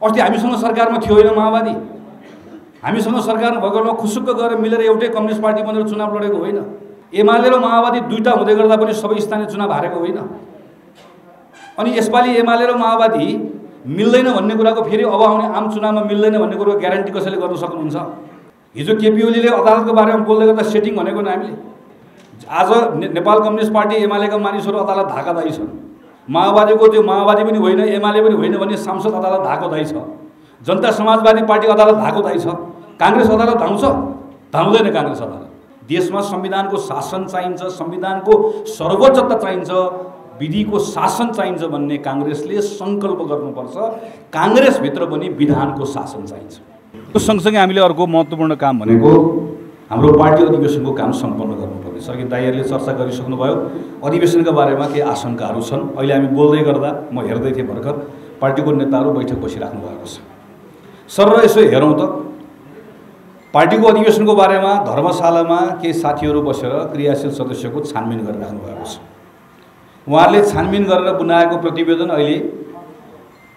अस्ति हामीसँग सरकारमा थियो होइन माओवादी, हामीसँग सरकारमा भएको बेलामा खुसुक्क गरेर मिलेर एउटै कम्युनिस्ट पार्टी बनेर चुनाव लडेको होइन। एमाले र माओवादी दुईटा हुँदै गर्दा पनि सबै स्थानीय चुनाव हारेको होइन। अनि यसपालि एमाले र माओवादी मिल्दैन भन्ने कुराको फेरि अब आउने आम चुनावमा मिल्दैन भन्ने कुराको ग्यारेन्टी कसैले गर्न सक्नुहुन्छ? हिजो केपी ओलीले अदालतको बारेमा बोल्दै गर्दा सेटिङ भनेको नि हामीले। आज नेपाल कम्युनिस्ट पार्टी एमालेका मानिसहरू अदालत धाकादायी छन्। माओवादीको त्यो माओवादी पनि होइन, एमाले पनि होइन भन्ने सांसद अदालत धाकोदायी छ। जनता समाजवादी पार्टी अदालत धाकोदायी छ। काङ्ग्रेस अदालत धाउँछ? धाउँदैन काङ्ग्रेस अदालत। देशमा संविधानको शासन चाहिन्छ, संविधानको सर्वोच्चता चाहिन्छ, विधिको शासन चाहिन्छ भन्ने काङ्ग्रेसले सङ्कल्प गर्नुपर्छ। काङ्ग्रेसभित्र पनि विधानको शासन चाहिन्छ। त्यो सँगसँगै हामीले अर्को महत्त्वपूर्ण काम भनेको हाम्रो पार्टी अधिवेशनको काम सम्पन्न गर्नुपर्ने छ। अघि दाइहरूले चर्चा गरिसक्नुभयो, अधिवेशनका बारेमा केही आशंकाहरू छन्। अहिले हामी बोल्दै गर्दा म हेर्दै थिएँ भर्खर पार्टीको नेताहरू बैठक बसिराख्नु भएको छ। सर यसो हेरौँ त, पार्टीको अधिवेशनको बारेमा धर्मशालामा केही साथीहरू बसेर क्रियाशील सदस्यको छानबिन गरिराख्नु भएको छ। उहाँहरूले छानबिन गरेर बनाएको प्रतिवेदन अहिले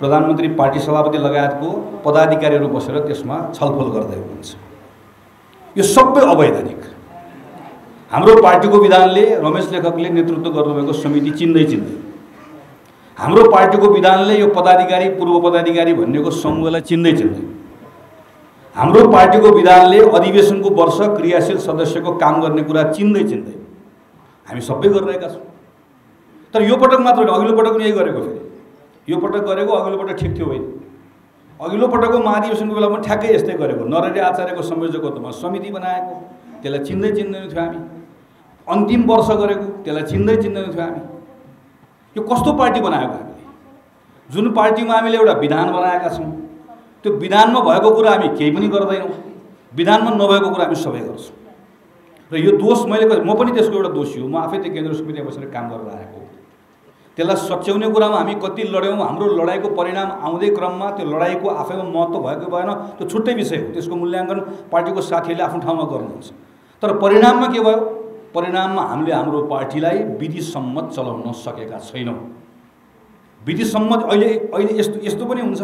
प्रधानमन्त्री, पार्टी सभापति लगायतको पदाधिकारीहरू बसेर त्यसमा छलफल गर्दै हुनुहुन्छ। यो सबै अवैधानिक। हाम्रो पार्टीको विधानले रमेश लेखकले नेतृत्व गर्नुभएको समिति चिन्दै हाम्रो पार्टीको विधानले यो पदाधिकारी पूर्व पदाधिकारी भन्नेको समूहलाई चिन्दै हाम्रो पार्टीको विधानले अधिवेशनको वर्ष क्रियाशील सदस्यको काम गर्ने कुरा चिन्दै हामी सबै गरिरहेका छौँ। तर यो पटक मात्र होइन, अघिल्लो पटक पनि यही गरेको। फेरि यो पटक गरेको अघिल्लो पटक ठिक थियो होइन। अघिल्लो पटकको महाधिवेशनको बेलामा ठ्याक्कै यस्तै गरेको। नरहरि आचार्यको संयोजकत्वमा समिति बनाएको, त्यसलाई चिन्दै थियो हामी। अन्तिम वर्ष गरेको, त्यसलाई चिन्दै थियो हामी। यो कस्तो पार्टी बनाएको हामीले? जुन पार्टीमा हामीले एउटा विधान बनाएका छौँ, त्यो विधानमा भएको कुरा हामी केही पनि गर्दैनौँ, विधानमा नभएको कुरा हामी सबै गर्छौँ। र यो दोष म पनि त्यसको एउटा दोषी हो। म आफै त्यो केन्द्र समितिमा बसेर काम गरेर आएको। त्यसलाई सच्याउने कुरामा हामी कति लड्यौँ, हाम्रो लडाइँको परिणाम आउँदै क्रममा त्यो लडाइँको आफैमा महत्त्व भएको भएन, त्यो छुट्टै विषय हो। त्यसको मूल्याङ्कन पार्टीको साथीहरूले आफ्नो ठाउँमा गर्नुहुन्छ। तर परिणाममा के भयो? परिणाममा हामीले हाम्रो पार्टीलाई विधिसम्मत चलाउन सकेका छैनौँ। विधिसम्मत अहिले यस्तो पनि हुन्छ,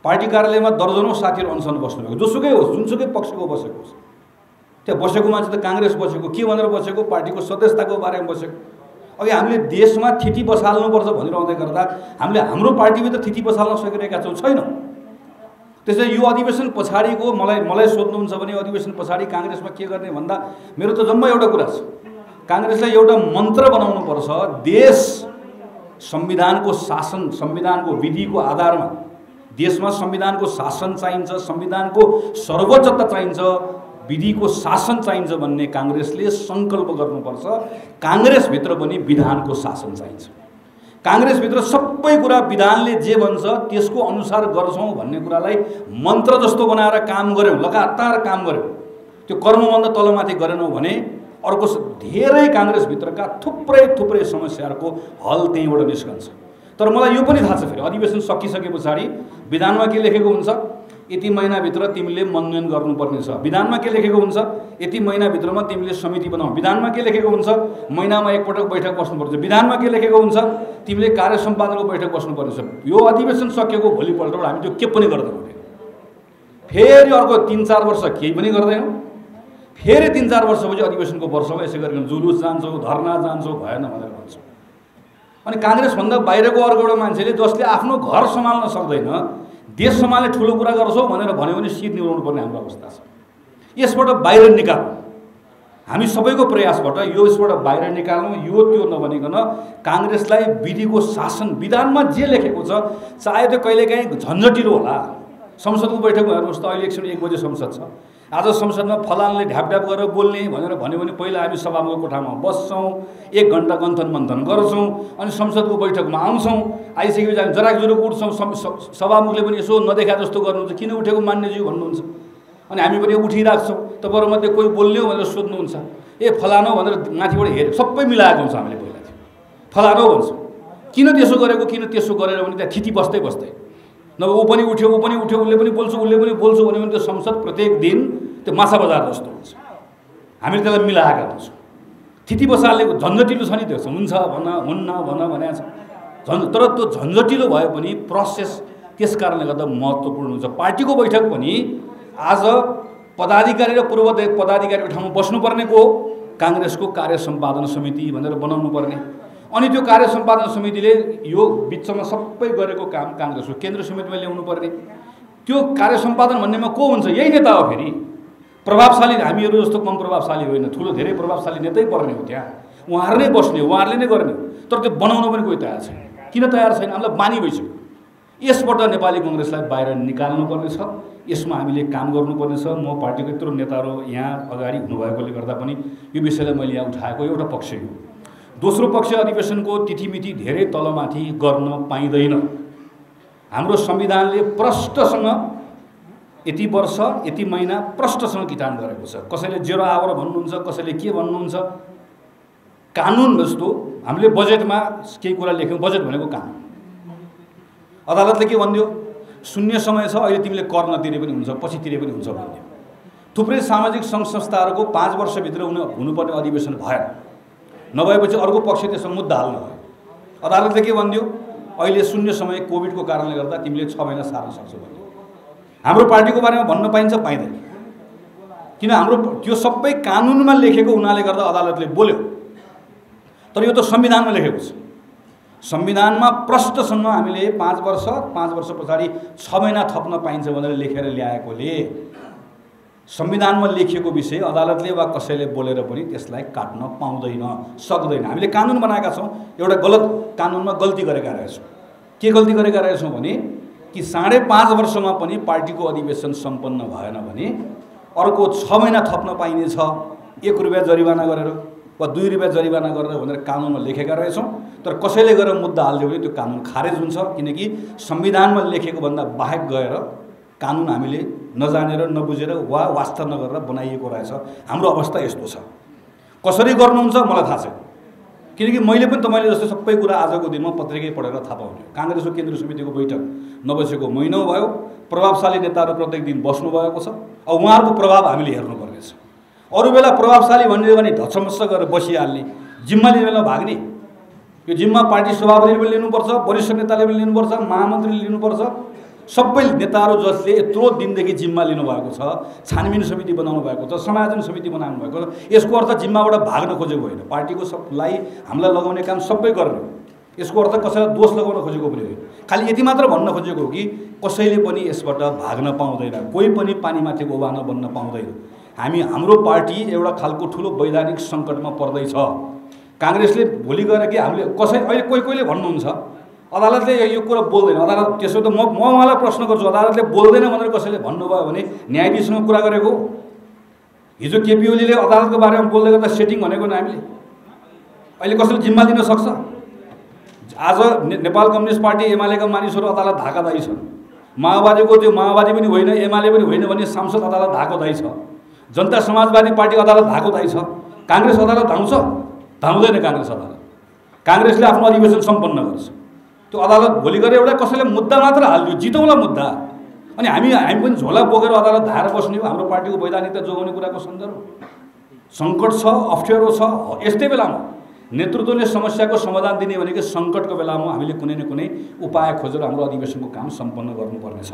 पार्टी कार्यालयमा दर्जनौँ साथीहरू अनसन बस्नुभएको, जोसुकै होस्, जुनसुकै पक्षको बसेको होस्, त्यहाँ बसेको मान्छे त काङ्ग्रेस बसेको, के भनेर बसेको? पार्टीको सदस्यताको बारेमा बसेको। अघि हामीले देशमा थिति बसाल्नुपर्छ भनिरहँदै गर्दा हामीले हाम्रो पार्टीभित्र थिति बसाल्न सकिरहेका छैनौँ। त्यसैले यो अधिवेशन पछाडिको मलाई सोध्नुहुन्छ भने अधिवेशन पछाडि काङ्ग्रेसमा के गर्ने भन्दा मेरो त जम्मा एउटा कुरा छ। काङ्ग्रेसलाई एउटा मन्त्र बनाउनुपर्छ। देश संविधानको शासन, संविधानको विधिको आधारमा देशमा संविधानको शासन चाहिन्छ, संविधानको सर्वोच्चता चाहिन्छ, विधिको शासन चाहिन्छ भन्ने काङ्ग्रेसले सङ्कल्प गर्नुपर्छ। काङ्ग्रेसभित्र पनि विधानको शासन चाहिन्छ। काङ्ग्रेसभित्र सबै कुरा विधानले जे भन्छ त्यसको अनुसार गर्छौँ भन्ने कुरालाई मन्त्र जस्तो बनाएर काम गऱ्यौँ, लगातार काम गऱ्यौँ, त्यो कर्मबन्ध तलमाथि गरेनौँ भने अर्को धेरै काङ्ग्रेसभित्रका थुप्रै समस्याहरूको हल त्यहीँबाट निस्कन्छ। तर मलाई यो पनि थाहा छ, फेरि अधिवेशन सकिसके पछाडि विधानमा के लेखेको हुन्छ? यति महिनाभित्र तिमीले मनोनयन गर्नुपर्ने छ। विधानमा के लेखेको हुन्छ? यति महिनाभित्रमा तिमीले समिति बनाऊ। विधानमा के लेखेको हुन्छ? महिनामा एकपटक बैठक बस्नुपर्छ। विधानमा के लेखेको हुन्छ? तिमीले कार्य सम्पादनको बैठक बस्नुपर्ने छ। यो अधिवेशन सकिएको भोलिपल्टबाट हामी त्यो के पनि गर्दैनौँ। फेरि अर्को 3-4 वर्ष केही पनि गर्दैनौँ। फेरि 3-4 वर्षपछि अधिवेशनको वर्षमा यसै गरिकन जुलुस जान्छौँ, धर्ना जान्छौँ, भएन भनेर भन्छौँ। अनि काङ्ग्रेसभन्दा बाहिरको अर्को एउटा मान्छेले जसले आफ्नो घर सम्हाल्न सक्दैन, देश सम्हाल्ने ठुलो कुरा गर्छौँ भनेर भन्यो भने सिट निभाउनु पर्ने हाम्रो अवस्था छ। यसबाट बाहिर निकाल्नु, हामी सबैको प्रयासबाट यसबाट बाहिर निकाल्नु। यो त्यो नभनिकन काङ्ग्रेसलाई विधिको शासन, विधानमा जे लेखेको छ, चाहे त्यो कहिलेकाहीँ झन्झटिलो होला। संसदको बैठकमा हेर्नुहोस् त, अहिले एकछिन 1 बजे संसद छ। आज संसदमा फलानले ढ्यापढ्याप गरेर बोल्ने भनेर भन्यो भने पहिला हामी सभामुखको कोठामा बस्छौँ, 1 घन्टा गन्थन गर्छौँ, अनि संसदको बैठकमा आउँछौँ। आइसकेपछि हामी जराकजुरुक उठ्छौँ। सभामुखले पनि यसो नदेखा जस्तो गर्नुहुन्छ, किन उठेको मान्यज्यू भन्नुहुन्छ, अनि हामी पनि उठिराख्छौँ। तपाईँहरूमध्ये कोही बोल्ने हो भनेर सोध्नुहुन्छ, ए फलानो भनेर माथिबाट हेऱ्यो, सबै मिलाएको हुन्छ। हामीले पहिला फलानो भन्छौँ, किन त्यसो गरेको, किन त्यसो गरेर भने त्यहाँ थिति बस्दै नभए ऊ पनि उठ्यो, उसले पनि बोल्छु भन्यो भने त्यो संसद प्रत्येक दिन त्यो माछा बजार जस्तो हुन्छ। हामीले त्यसलाई मिलाएका हुन्छौँ। थिति बसालेको झन्झटिलो छ नि, त्यो हुन्छ भन, हुन्न भन भनेको छ। तर त्यो झन्झटिलो भए पनि प्रोसेस त्यस कारणले गर्दा महत्त्वपूर्ण हुन्छ। पार्टीको बैठक पनि आज पदाधिकारी र पूर्व पदाधिकारीको ठाउँमा बस्नुपर्नेको हो, काङ्ग्रेसको कार्य सम्पादन समिति भनेर बनाउनु पर्ने। अनि त्यो कार्य सम्पादन समितिले यो बिचमा सबै गरेको काम काङ्ग्रेसको केन्द्र समितिमा ल्याउनु पर्ने। त्यो कार्य सम्पादन भन्नेमा को हुन्छ? यही नेता हो। फेरि प्रभावशाली हामीहरू जस्तो कम प्रभावशाली होइन, ठुलो धेरै प्रभावशाली नेतै पर्ने हो। त्यहाँ उहाँहरू नै बस्ने, उहाँहरूले नै गर्ने। तर त्यो बनाउन पनि कोही तयार छैन। किन तयार छैन? हामीलाई बानी भइसक्यो। यसबाट नेपाली काङ्ग्रेसलाई बाहिर निकाल्नुपर्ने छ, यसमा हामीले काम गर्नुपर्ने छ। म पार्टीको यत्रो नेताहरू यहाँ अगाडि हुनुभएकोले गर्दा पनि यो विषयलाई मैले यहाँ उठाएको एउटा पक्ष हो। दोस्रो पक्ष, अधिवेशनको तिथिमिति धेरै तलमाथि गर्न पाइँदैन। हाम्रो संविधानले प्रष्टसँग यति वर्ष यति महिना प्रष्टसँग किटान गरेको छ। कसैले 0 आवर भन्नुहुन्छ, कसैले के भन्नुहुन्छ। कानुन जस्तो हामीले बजेटमा केही कुरा लेख्यौँ, बजेट भनेको कानुन। अदालतले के भन्दियो? शून्य समय छ, अहिले तिमीले कर नतिरे पनि हुन्छ, पछि तिरे पनि हुन्छ भन्दियो। थुप्रै सामाजिक सङ्घ संस्थाहरूको 5 वर्षभित्र हुनुपर्ने अधिवेशन भएन, नभएपछि अर्को पक्ष त्यसमा मुद्दा हाल्न भयो। अदालतले के भन्दियो? अहिले शून्य समय कोभिडको कारणले गर्दा तिमीले 6 महिना सार्न सक्छौ भन्दियो। हाम्रो पार्टीको बारेमा भन्न पाइन्छ? पाइँदैन। किन? हाम्रो त्यो सबै कानुनमा लेखेको हुनाले गर्दा अदालतले बोल्यो। तर यो त संविधानमा लेखेको छ। संविधानमा प्रष्टसँग हामीले 5 वर्ष पछाडि 6 महिना थप्न पाइन्छ भनेर लेखेर ल्याएकोले संविधानमा लेखिएको विषय अदालतले वा कसैले बोलेर पनि त्यसलाई काट्न पाउँदैन, सक्दैन। हामीले कानुन बनाएका छौँ, एउटा गलत कानुनमा गल्ती गरेका रहेछौँ। के गल्ती गरेका रहेछौँ भने कि 5.5 वर्षमा पनि पार्टीको अधिवेशन सम्पन्न भएन भने अर्को 6 महिना थप्न पाइनेछ, 1 रुपियाँ जरिवाना गरेर वा 2 रुपियाँ जरिवाना गरेर भनेर कानुनमा लेखेका रहेछौँ। तर कसैले गएर मुद्दा हालिदियो भने त्यो कानुन खारेज हुन्छ, किनकि संविधानमा लेखेको भन्दा बाहेक गएर कानुन हामीले नजानेर नबुझेर वा वास्ता नगरेर बनाइएको रहेछ। हाम्रो अवस्था यस्तो छ। कसरी गर्नुहुन्छ मलाई थाहा छैन, किनकि मैले पनि तपाईँले जस्तो सबै कुरा आजको दिनमा पत्रिकै पढेर थाहा पाउने। काङ्ग्रेसको केन्द्र समितिको बैठक नबसेको महिनौ भयो, प्रभावशाली नेताहरू प्रत्येक दिन बस्नुभएको छ। अब उहाँहरूको प्रभाव हामीले हेर्नुपर्नेछ। अरू बेला प्रभावशाली भन्ने भने ढचमस्स गरेर बसिहाल्ने, जिम्मा लिने बेला भाग्ने। यो जिम्मा पार्टी सभापतिले पनि लिनुपर्छ, वरिष्ठ नेताले पनि लिनुपर्छ, महामन्त्रीले लिनुपर्छ। सबै नेताहरू जसले यत्रो दिनदेखि जिम्मा लिनुभएको छ, छानबिन समिति बनाउनु भएको छ, समायोजन समिति बनाउनु भएको छ, यसको अर्थ जिम्माबाट भाग्न खोजेको होइन। पार्टीको सबलाई हामीलाई लगाउने काम सबै गर्ने। यसको अर्थ कसैलाई दोष लगाउन खोजेको पनि होइन। खालि यति मात्र भन्न खोजेको हो कि कसैले पनि यसबाट भाग्न पाउँदैन, कोही पनि पानीमाथि ओभानो बन्न पाउँदैन। हाम्रो पार्टी एउटा खालको ठुलो वैधानिक सङ्कटमा पर्दैछ। काङ्ग्रेसले भोलि गएर कि हामीले अहिले कोहीले भन्नुहुन्छ अदालतले यो कुरा बोल्दैन। अदालत त्यसो त म उहाँलाई प्रश्न गर्छु, अदालतले बोल्दैन भनेर कसैले भन्नुभयो भने न्यायाधीशसँग कुरा गरेको। हिजो केपी ओलीले अदालतको बारेमा बोल्दै गर्दा सेटिङ भनेको नि हामीले। अहिले कसैले जिम्मा दिन सक्छ? आज नेपाल कम्युनिस्ट पार्टी एमालेका मानिसहरू अदालत धाकादायी छन्। माओवादीको त्यो माओवादी पनि होइन, एमाले पनि होइन भन्ने सांसद अदालत धाकोदायी छ। जनता समाजवादी पार्टी अदालत धाकोदायी छ। काङ्ग्रेस अदालत धाउँछ? धाउँदैन काङ्ग्रेस अदालत। काङ्ग्रेसले आफ्नो अधिवेशन सम्पन्न गर्छ। त्यो अदालत भोलि गएर एउटा कसैले मुद्दा मात्र हालिदियो, जितौँला मुद्दा, अनि हामी पनि झोला बोकेर अदालत धाएर बस्ने हो। हाम्रो पार्टीको वैधानिकता जोगाउने कुराको सन्दर्भ सङ्कट छ, अप्ठ्यारो छ। यस्तै बेलामा नेतृत्वले समस्याको समाधान दिने भनेको सङ्कटको बेलामा हामीले कुनै न कुनै उपाय खोजेर हाम्रो अधिवेशनको काम सम्पन्न गर्नुपर्नेछ।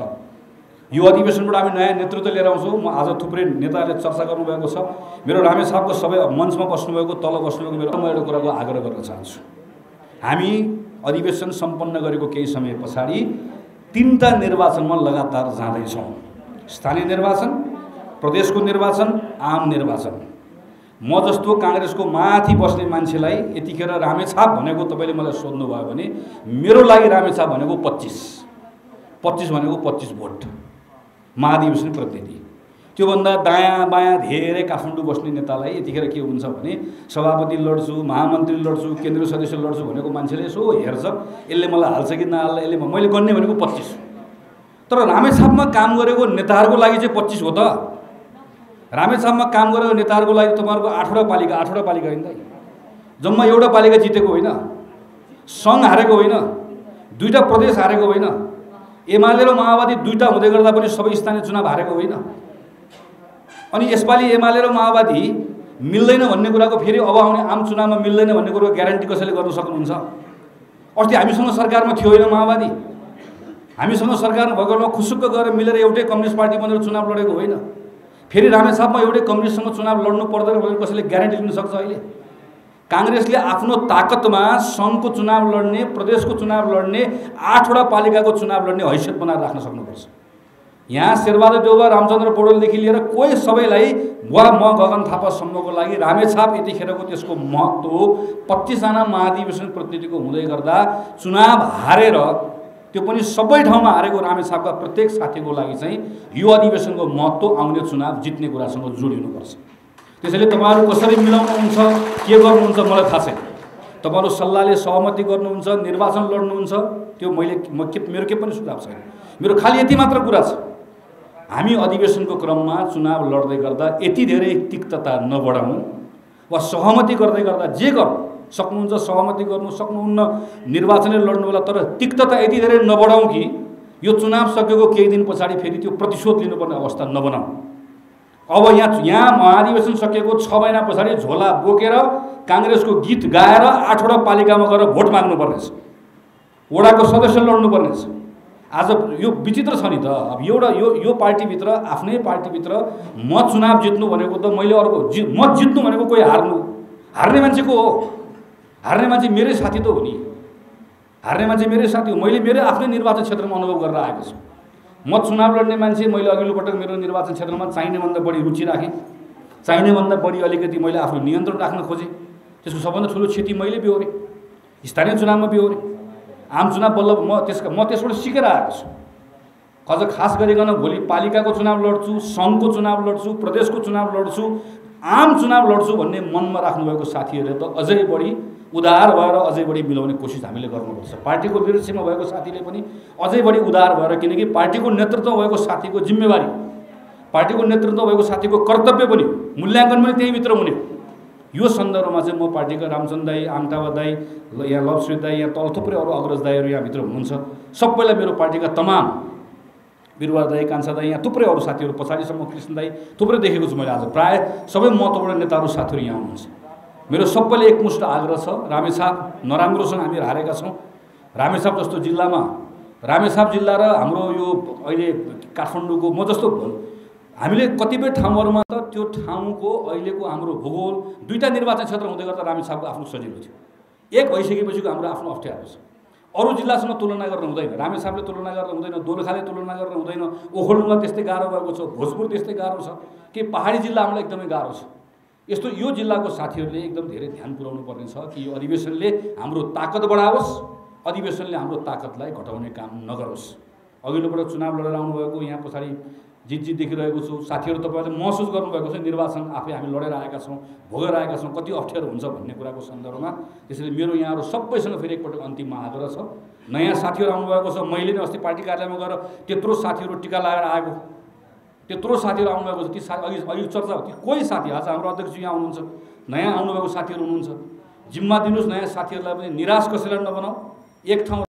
यो अधिवेशनबाट हामी नयाँ नेतृत्व लिएर आउँछौँ। म आज थुप्रै नेताहरूले चर्चा गर्नुभएको छ। मेरो रामे साहबको सबै मञ्चमा बस्नुभएको, तल बस्नुभएको, म एउटा कुराको आग्रह गर्न चाहन्छु। हामी अधिवेशन सम्पन्न गरेको केही समय पछाडि 3टा निर्वाचनमा लगातार जाँदैछौँ। स्थानीय निर्वाचन, प्रदेशको निर्वाचन, आम निर्वाचन। म जस्तो काङ्ग्रेसको माथि बस्ने मान्छेलाई यतिखेर रामेछाप भनेको तपाईँले मलाई सोध्नुभयो भने मेरो लागि रामेछाप भनेको 25 भनेको 25 भोट महाधिवेशन प्रतिनिधि। त्योभन्दा दायाँ बायाँ धेरै काठमाडौँ बस्ने नेतालाई यतिखेर के हुन्छ भने सभापति लड्छु, महामन्त्री लड्छु, केन्द्रीय सदस्य लड्छु भनेको मान्छेले यसो हेर्छ, यसले मलाई हाल्छ कि नहाल्छ, यसले मैले गर्ने भनेको 25। तर रामेछापमा काम गरेको नेताहरूको लागि चाहिँ 25 हो त। रामेछापमा काम गरेको नेताहरूको लागि तपाईँहरूको 8वटा पालिका होइन, जम्मा एउटा पालिका जितेको होइन, सङ्घ हारेको होइन, 2टा प्रदेश हारेको होइन, एमाले र माओवादी 2टा हुँदै गर्दा पनि सबै स्थानीय चुनाव हारेको होइन। अनि यसपालि एमाले र माओवादी मिल्दैन भन्ने कुराको फेरि अब आउने आम चुनावमा मिल्दैन भन्ने कुराको ग्यारेन्टी कसैले गर्न सक्नुहुन्छ? अस्ति हामीसँग सरकारमा थियो होइन माओवादी, हामीसँग सरकारमा भएको बेलामा खुसुक्क गएर मिलेर एउटै कम्युनिस्ट पार्टी बनेर चुनाव लडेको होइन। फेरि रामेछापमा एउटै कम्युनिस्टसँग चुनाव लड्नु पर्दैन भनेर कसैले ग्यारेन्टी लिन सक्छ? अहिले काङ्ग्रेसले आफ्नो ताकतमा सङ्घको चुनाव लड्ने, प्रदेशको चुनाव लड्ने, 8वटा पालिकाको चुनाव लड्ने हैसियत बनाएर राख्न सक्नुपर्छ। यहाँ शेरबहादुर देउवा, रामचन्द्र पौडेलदेखि लिएर कोही सबैलाई वा म गगन थापासम्मको लागि रामेछाप यतिखेरको त्यसको महत्त्व 25जना महाधिवेशन प्रतिनिधिको हुँदै गर्दा चुनाव हारेर, त्यो पनि सबै ठाउँमा हारेको रामेछापका प्रत्येक साथीको लागि चाहिँ यो अधिवेशनको महत्त्व आउने चुनाव जित्ने कुरासँग जोडिनुपर्छ। त्यसैले तपाईँहरू कसरी मिलाउनुहुन्छ, के गर्नुहुन्छ मलाई थाहा छैन। तपाईँहरू सल्लाहले सहमति गर्नुहुन्छ, निर्वाचन लड्नुहुन्छ, त्यो मेरो के पनि सुझाव छैन। मेरो खालि यति मात्र कुरा छ, हामी अधिवेशनको क्रममा चुनाव लड्दै गर्दा यति धेरै तिक्तता नबढाउँ वा सहमति गर्दै गर्दा जे गर्नु सक्नुहुन्छ सहमति गर्नु, सक्नुहुन्न निर्वाचनले लड्नु होला, तर तिक्तता यति धेरै नबढाउँ कि यो चुनाव सकेको केही दिन पछाडि फेरि त्यो प्रतिशोध लिनुपर्ने अवस्था नबनाऊ। अब यहाँ महाधिवेशन सकेको 6 महिना पछाडि झोला बोकेर काङ्ग्रेसको गीत गाएर 8वटा पालिकामा गएर भोट माग्नुपर्नेछ, वडाको सदस्य लड्नुपर्नेछ। आज यो विचित्र छ नि त। अब एउटा यो पार्टीभित्र, आफ्नै पार्टीभित्र म चुनाव जित्नु भनेको त मैले अर्को म जित्नु भनेको कोही हार्ने मान्छेको हो। हार्ने मान्छे मेरै साथी त हो नि, हार्ने मान्छे मेरै साथी हो। मैले मेरो आफ्नै निर्वाचन क्षेत्रमा अनुभव गरेर आएको छु। म चुनाव लड्ने मान्छे, मैले अघिल्लो पटक मेरो निर्वाचन क्षेत्रमा चाहिनेभन्दा बढी रुचि राखेँ, चाहिनेभन्दा बढी अलिकति मैले आफ्नो नियन्त्रण राख्न खोजेँ। त्यसको सबभन्दा ठुलो क्षति मैले बिहोरेँ, स्थानीय चुनावमा बिहोरेँ। आम चुनाव बल्ल म त्यसबाट सिकेर आएको छु। अझ खास गरिकन भोलि पालिकाको चुनाव लड्छु, सङ्घको चुनाव लड्छु, प्रदेशको चुनाव लड्छु, आम चुनाव लड्छु भन्ने मनमा राख्नुभएको साथीहरूले त अझै बढी उदार भएर अझै बढी मिलाउने कोसिस हामीले गर्नुपर्छ। पार्टीको लिडरसिपमा भएको साथीले पनि अझै बढी उदार भएर, किनकि पार्टीको नेतृत्व भएको साथीको जिम्मेवारी, पार्टीको नेतृत्व भएको साथीको कर्तव्य पनि, मूल्याङ्कन पनि त्यहीँभित्र हुने। यो सन्दर्भमा चाहिँ म पार्टीका रामचन्द्र दाई, आमटावा दाई, यहाँ लवश्री दाई, यहाँ तल थुप्रै अरू अग्रज दाईहरू यहाँभित्र हुनुहुन्छ, सबैलाई मेरो पार्टीका तमाम बिरुवा दाई, कान्छा दाई, यहाँ थुप्रै अरू साथीहरू पछाडिसम्म कृष्ण दाई थुप्रै देखेको छु मैले। आज प्रायः सबै महत्त्वपूर्ण नेताहरू साथीहरू यहाँ हुनुहुन्छ। मेरो सबैले एकमुष्ट आग्रह छ, रामेछाप नराम्रोसँग हामी हारेका छौँ। रामेछाप जस्तो जिल्लामा, रामेछाप जिल्ला र हाम्रो यो अहिले काठमाडौँको म जस्तो हामीले कतिपय ठाउँहरूमा त त्यो ठाउँको अहिलेको हाम्रो भूगोल, दुईटा निर्वाचन क्षेत्र हुँदै गर्दा रामेछापको आफ्नो सजिलो थियो। एक भइसकेपछिको हाम्रो आफ्नो अप्ठ्यारो छ। अरू जिल्लासँग तुलना गर्न हुँदैन, रामेछापले तुलना गर्न हुँदैन, दोलखाले तुलना गर्न हुँदैन, ओखलढुङ्गा त्यस्तै गाह्रो भएको छ, भोजपुर त्यस्तै गाह्रो छ, कि पहाडी जिल्ला हामीलाई एकदमै गाह्रो छ। यस्तो यो जिल्लाको साथीहरूले एकदम धेरै ध्यान पुर्याउनु पर्ने छ कि यो अधिवेशनले हाम्रो ताकत बढाओस्, अधिवेशनले हाम्रो ताकतलाई घटाउने काम नगरोस्। अघिल्लो पटक चुनाव लडेर आउनुभएको, यहाँ पछाडि जित देखिरहेको छु, साथीहरू तपाईँहरूले महसुस गर्नुभएको छ निर्वाचन आफै हामी लडेर आएका छौँ, भोगेर आएका छौँ, कति अप्ठ्यारो हुन्छ भन्ने कुराको सन्दर्भमा। त्यसैले मेरो यहाँहरू सबैसँग फेरि एकपटक अन्तिममा आग्रह छ। नयाँ साथीहरू आउनुभएको छ, मैले नै अस्ति पार्टी कार्यालयमा गएर त्यत्रो साथीहरू टिका लगाएर आएको, त्यत्रो साथीहरू आउनुभएको छ। ती अघि चर्चा ती कोही साथी, आज हाम्रो अध्यक्ष यहाँ हुनुहुन्छ, नयाँ आउनुभएको साथीहरू हुनुहुन्छ, जिम्मा दिनुहोस् नयाँ साथीहरूलाई पनि, निराश कसैलाई नबनाऊ। एक ठाउँ